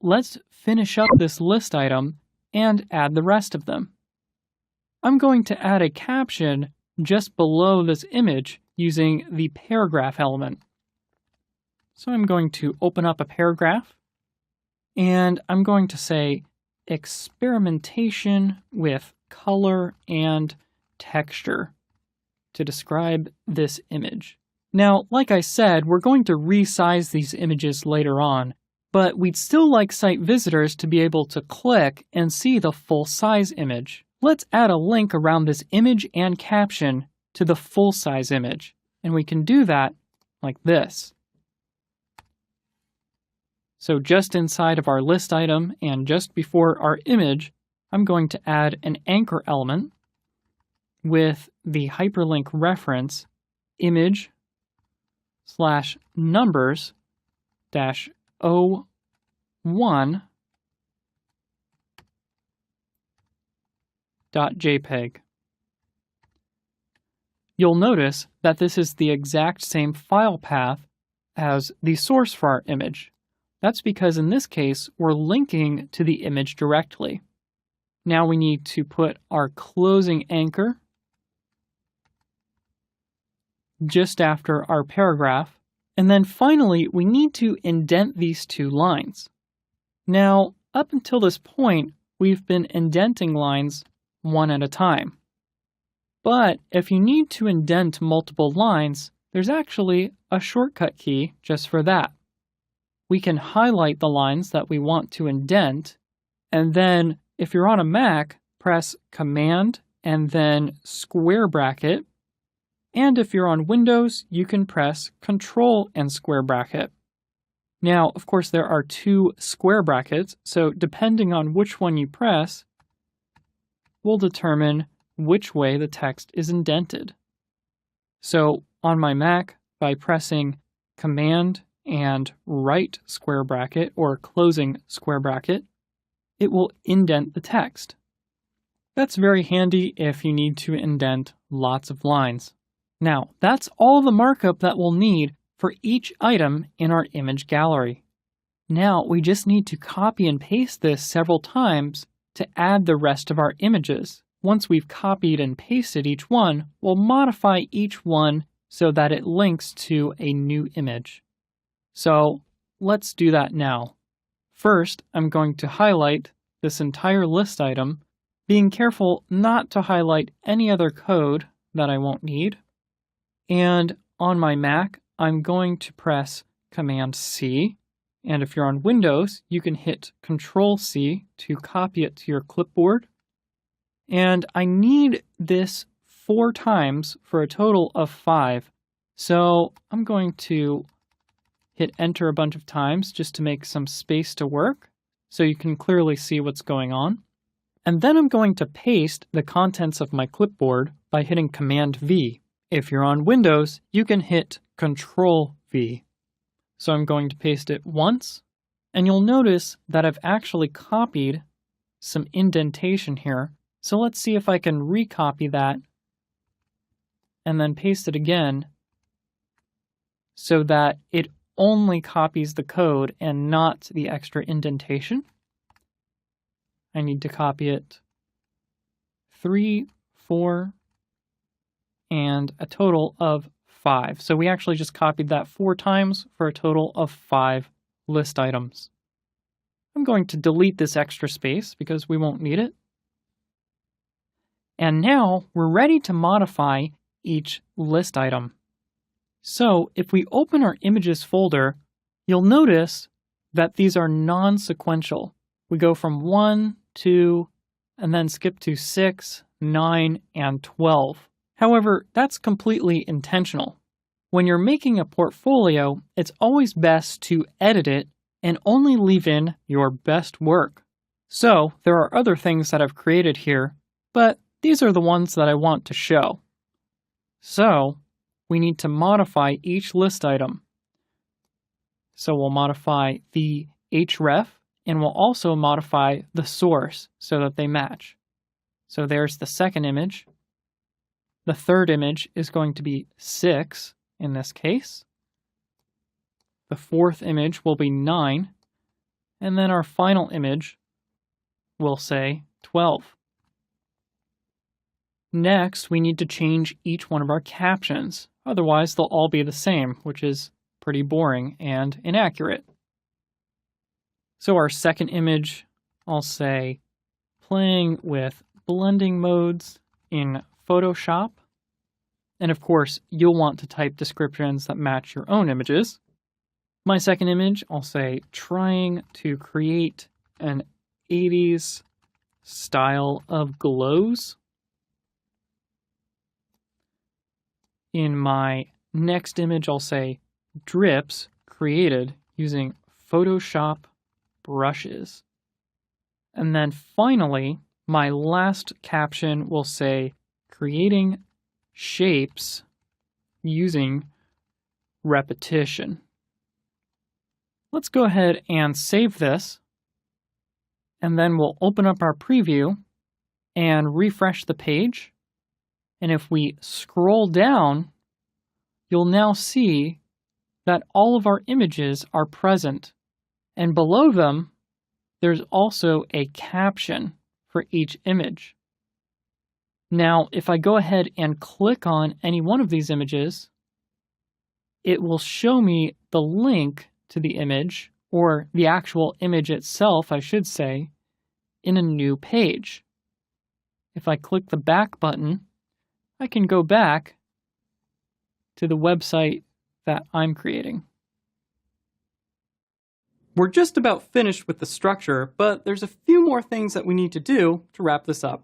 let's finish up this list item and add the rest of them. I'm going to add a caption just below this image using the paragraph element. So I'm going to open up a paragraph, and I'm going to say experimentation with color and texture to describe this image. Now, like I said, we're going to resize these images later on, but we'd still like site visitors to be able to click and see the full-size image. Let's add a link around this image and caption to the full-size image, and we can do that like this. So just inside of our list item and just before our image, I'm going to add an anchor element with the hyperlink reference image/numbers-01.jpg. You'll notice that this is the exact same file path as the source for our image. That's because in this case, we're linking to the image directly. Now we need to put our closing anchor just after our paragraph. And then finally, we need to indent these two lines. Now, up until this point, we've been indenting lines one at a time. But if you need to indent multiple lines, there's actually a shortcut key just for that. We can highlight the lines that we want to indent, and then if you're on a Mac, press Command and then square bracket. And if you're on Windows, you can press Control and square bracket. Now, of course, there are two square brackets, so depending on which one you press, will determine which way the text is indented. So on my Mac, by pressing Command and right square bracket or closing square bracket, it will indent the text. That's very handy if you need to indent lots of lines. Now, that's all the markup that we'll need for each item in our image gallery. Now, we just need to copy and paste this several times to add the rest of our images. Once we've copied and pasted each one, we'll modify each one so that it links to a new image. So let's do that now. First, I'm going to highlight this entire list item, being careful not to highlight any other code that I won't need. And on my Mac, I'm going to press Command-C. And if you're on Windows, you can hit Control-C to copy it to your clipboard. And I need this 4 times for a total of 5. So I'm going to hit Enter a bunch of times just to make some space to work so you can clearly see what's going on. And then I'm going to paste the contents of my clipboard by hitting Command-V. If you're on Windows, you can hit Control-V. So I'm going to paste it once, and you'll notice that I've actually copied some indentation here. So let's see if I can recopy that and then paste it again so that it only copies the code and not the extra indentation. I need to copy it 3, 4, and a total of 5. So we actually just copied that 4 times for a total of 5 list items. I'm going to delete this extra space because we won't need it. And now we're ready to modify each list item. So if we open our images folder, you'll notice that these are non-sequential. We go from 1, 2, and then skip to 6, 9, and 12. However, that's completely intentional. When you're making a portfolio, it's always best to edit it and only leave in your best work. So there are other things that I've created here, but these are the ones that I want to show. So we need to modify each list item. So we'll modify the href, and we'll also modify the source so that they match. So there's the second image. The third image is going to be 6 in this case. The fourth image will be 9, And then our final image will say 12. Next, we need to change each one of our captions. Otherwise, they'll all be the same, which is pretty boring and inaccurate. So our second image, I'll say playing with blending modes in Photoshop. And of course, you'll want to type descriptions that match your own images. My second image, I'll say trying to create an 80s style of glows. In my next image, I'll say drips created using Photoshop brushes. And then finally, my last caption will say creating shapes using repetition. Let's go ahead and save this, and then we'll open up our preview and refresh the page. And if we scroll down, you'll now see that all of our images are present. And below them, there's also a caption for each image. Now, if I go ahead and click on any one of these images, it will show me the link to the image, or the actual image itself, I should say, in a new page. If I click the back button, I can go back to the website that I'm creating. We're just about finished with the structure, but there's a few more things that we need to do to wrap this up.